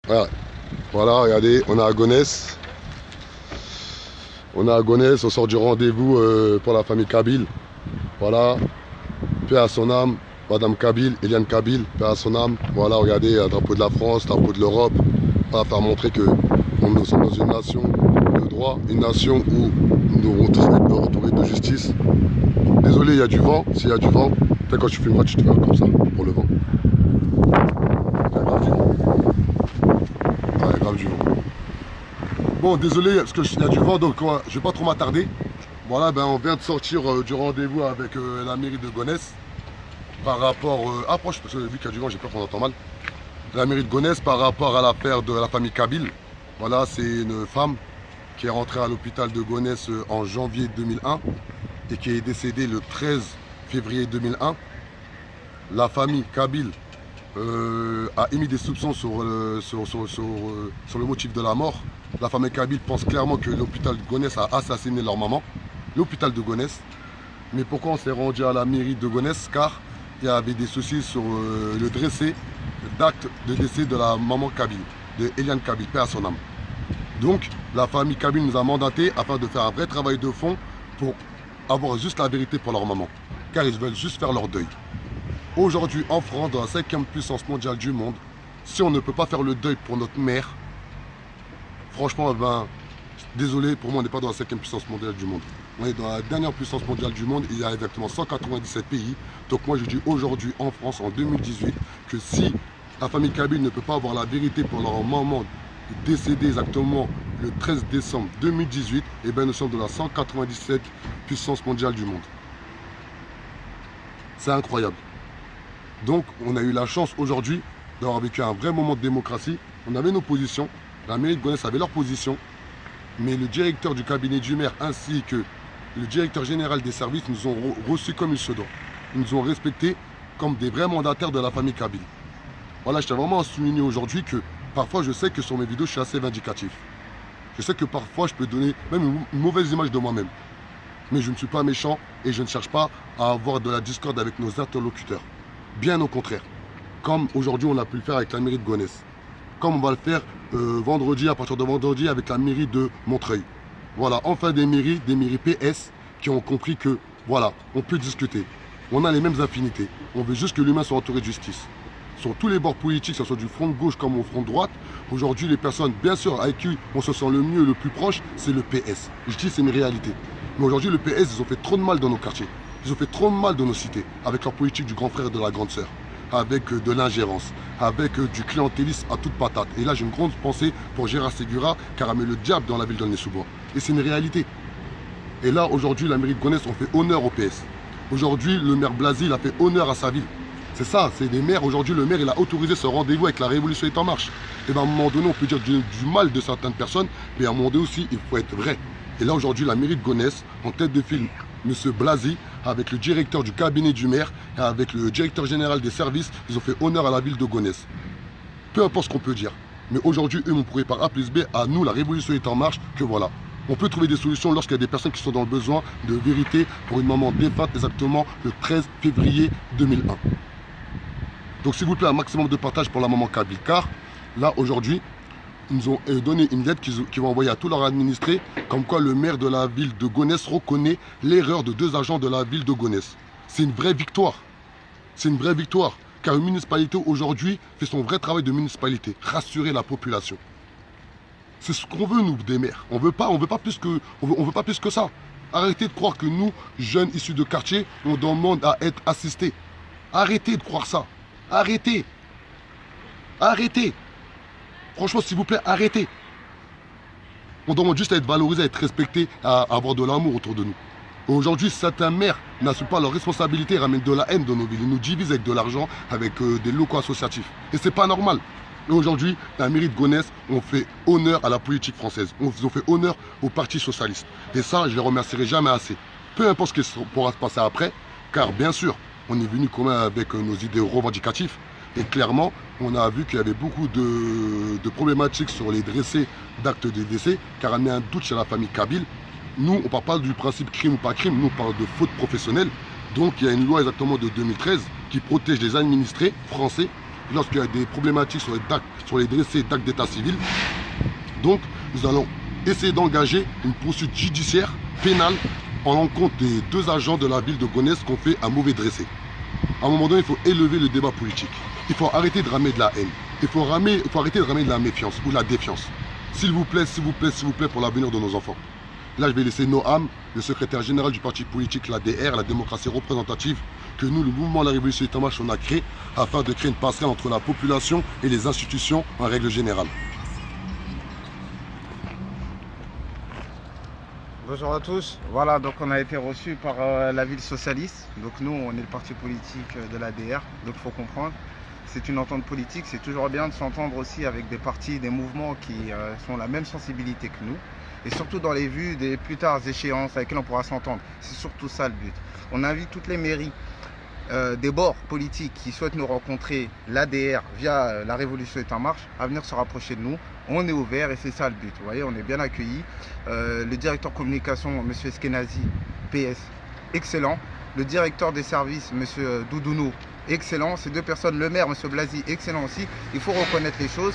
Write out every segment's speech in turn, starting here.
Voilà, voilà, regardez, on est à Gonesse. On est à Gonesse, on sort du rendez-vous pour la famille Kabyle. Voilà, paix à son âme, Madame Kabyle, Eliane Kabyle, paix à son âme. Voilà, regardez, un drapeau de la France, drapeau de l'Europe. Voilà, pour montrer que nous sommes dans une nation de droit, une nation où nous devons tous être entourés de justice. Désolé, il y a du vent, s'il y a du vent, peut-être quand tu filmeras, tu te verras comme ça, pour le vent. Il y a grave du vent. Ouais, il y a grave du vent. Bon, désolé, parce qu'il y a du vent, donc je ne vais pas trop m'attarder. Voilà, ben, on vient de sortir du rendez-vous avec la mairie de Gonesse par rapport... approche, parce que vu qu'il y a du vent, j'ai peur qu'on entend mal. La mairie de Gonesse par rapport à l'affaire de la famille Kabyle. Voilà, c'est une femme qui est rentrée à l'hôpital de Gonesse en janvier 2001 et qui est décédée le 13 février 2001. La famille Kabyle a émis des soupçons sur le motif de la mort. La famille Kabyle pense clairement que l'hôpital de Gonesse a assassiné leur maman. L'hôpital de Gonesse. Mais pourquoi on s'est rendu à la mairie de Gonesse? Car il y avait des soucis sur le dressé d'acte de décès de la maman Kabyle, de Eliane Kabyle, paix à son âme. Donc la famille Kabyle nous a mandaté afin de faire un vrai travail de fond pour avoir juste la vérité pour leur maman. Car ils veulent juste faire leur deuil. Aujourd'hui en France, dans la 5e puissance mondiale du monde, si on ne peut pas faire le deuil pour notre mère, franchement, ben, désolé, pour moi on n'est pas dans la 5e puissance mondiale du monde. On est dans la dernière puissance mondiale du monde, il y a exactement 197 pays. Donc moi je dis aujourd'hui en France, en 2018, que si la famille Kabyle ne peut pas avoir la vérité pour leur maman décédée exactement le 13 décembre 2018, et bien nous sommes dans la 197 puissance mondiale du monde. C'est incroyable. Donc on a eu la chance aujourd'hui d'avoir vécu un vrai moment de démocratie. On avait nos positions, la mairie de Gonesse avait leur position, mais le directeur du cabinet du maire ainsi que le directeur général des services nous ont reçus comme il se doit. Ils nous ont respectés comme des vrais mandataires de la famille Kabyle. Voilà, je tiens vraiment à souligner aujourd'hui que parfois je sais que sur mes vidéos je suis assez vindicatif. Je sais que parfois je peux donner même une mauvaise image de moi-même. Mais je ne suis pas méchant et je ne cherche pas à avoir de la discorde avec nos interlocuteurs. Bien au contraire. Comme aujourd'hui on a pu le faire avec la mairie de Gonesse. Comme on va le faire vendredi, à partir de vendredi, avec la mairie de Montreuil. Voilà, enfin des mairies PS qui ont compris que, voilà, on peut discuter. On a les mêmes affinités. On veut juste que l'humain soit entouré de justice. Sur tous les bords politiques, que ce soit du front de gauche comme au front de droite, aujourd'hui les personnes, bien sûr, avec qui on se sent le mieux, le plus proche, c'est le PS. Je dis c'est une réalité. Mais aujourd'hui le PS, ils ont fait trop de mal dans nos quartiers. Ils ont fait trop de mal dans nos cités, avec leur politique du grand frère et de la grande sœur. Avec de l'ingérence, avec du clientélisme à toute patate. Et là, j'ai une grande pensée pour Gérard Segura, car elle met le diable dans la ville d'Aulnay-sous-Bois. Et c'est une réalité. Et là, aujourd'hui, la mairie de Gonesse, on fait honneur au PS. Aujourd'hui, le maire Blasi, il a fait honneur à sa ville. C'est ça, c'est des maires. Aujourd'hui, le maire, il a autorisé ce rendez-vous avec la Révolution est en marche. Et bien, à un moment donné, on peut dire du mal de certaines personnes, mais à un moment donné aussi, il faut être vrai. Et là, aujourd'hui, la mairie de Gonesse, en tête de file, M. Blasi, avec le directeur du cabinet du maire et avec le directeur général des services, ils ont fait honneur à la ville de Gonesse. Peu importe ce qu'on peut dire. Mais aujourd'hui, eux m'ont prouvé par A plus B, à nous, la révolution est en marche, que voilà. On peut trouver des solutions lorsqu'il y a des personnes qui sont dans le besoin de vérité pour une maman défunte exactement le 13 février 2001. Donc s'il vous plaît, un maximum de partage pour la maman Kabyle. Car là, aujourd'hui, ils nous ont donné une lettre qu'ils vont envoyer à tous leurs administrés, comme quoi le maire de la ville de Gonesse reconnaît l'erreur de 2 agents de la ville de Gonesse. C'est une vraie victoire. C'est une vraie victoire. Car une municipalité aujourd'hui fait son vrai travail de municipalité, rassurer la population. C'est ce qu'on veut nous des maires. On veut pas plus que ça. Arrêtez de croire que nous, jeunes issus de quartier, on demande à être assistés. Arrêtez de croire ça. Arrêtez. Arrêtez. Franchement, s'il vous plaît, arrêtez. On demande juste à être valorisé, à être respecté, à avoir de l'amour autour de nous. Aujourd'hui, certains maires n'assument pas leurs responsabilités et ramènent de la haine dans nos villes. Ils nous divisent avec de l'argent, avec des locaux associatifs. Et c'est pas normal. Et aujourd'hui, la mairie de Gonesse, on fait honneur à la politique française. On fait honneur au Parti socialiste. Et ça, je ne les remercierai jamais assez. Peu importe ce qui pourra se passer après, car bien sûr, on est venu quand même avec nos idées revendicatifs. Et clairement, on a vu qu'il y avait beaucoup de problématiques sur les dressés d'actes de décès, car on a mis un doute chez la famille Kabyle. Nous, on ne parle pas du principe crime ou pas crime, nous on parle de faute professionnelle. Donc il y a une loi exactement de 2013 qui protège les administrés français lorsqu'il y a des problématiques sur les dressés d'actes d'état civil. Donc, nous allons essayer d'engager une poursuite judiciaire pénale en l'encontre des 2 agents de la ville de Gonesse qui ont fait un mauvais dressé. À un moment donné, il faut élever le débat politique. Il faut arrêter de ramener de la haine. Il faut arrêter de ramener de la méfiance ou de la défiance. S'il vous plaît, s'il vous plaît, s'il vous plaît, pour l'avenir de nos enfants. Là, je vais laisser Noam, le secrétaire général du parti politique, l'ADR, la démocratie représentative, que nous, le mouvement de la Révolution Est en Marche, on a créé afin de créer une passerelle entre la population et les institutions en règle générale. Bonjour à tous. Voilà, donc on a été reçu par la ville socialiste. Donc nous, on est le parti politique de l'ADR. Donc il faut comprendre, c'est une entente politique. C'est toujours bien de s'entendre aussi avec des partis, des mouvements qui sont la même sensibilité que nous. Et surtout dans les vues des plus tard échéances avec lesquelles on pourra s'entendre. C'est surtout ça le but. On invite toutes les mairies des bords politiques qui souhaitent nous rencontrer, l'ADR via la Révolution Est en Marche, à venir se rapprocher de nous. On est ouvert et c'est ça le but. Vous voyez, on est bien accueillis. Le directeur communication, M. Eskenazi, PS, excellent. Le directeur des services, M. Doudounou, excellent. Ces 2 personnes, le maire, M. Blasi, excellent aussi. Il faut reconnaître les choses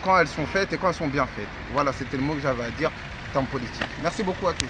quand elles sont faites et quand elles sont bien faites. Voilà, c'était le mot que j'avais à dire en termes politiques. Merci beaucoup à tous.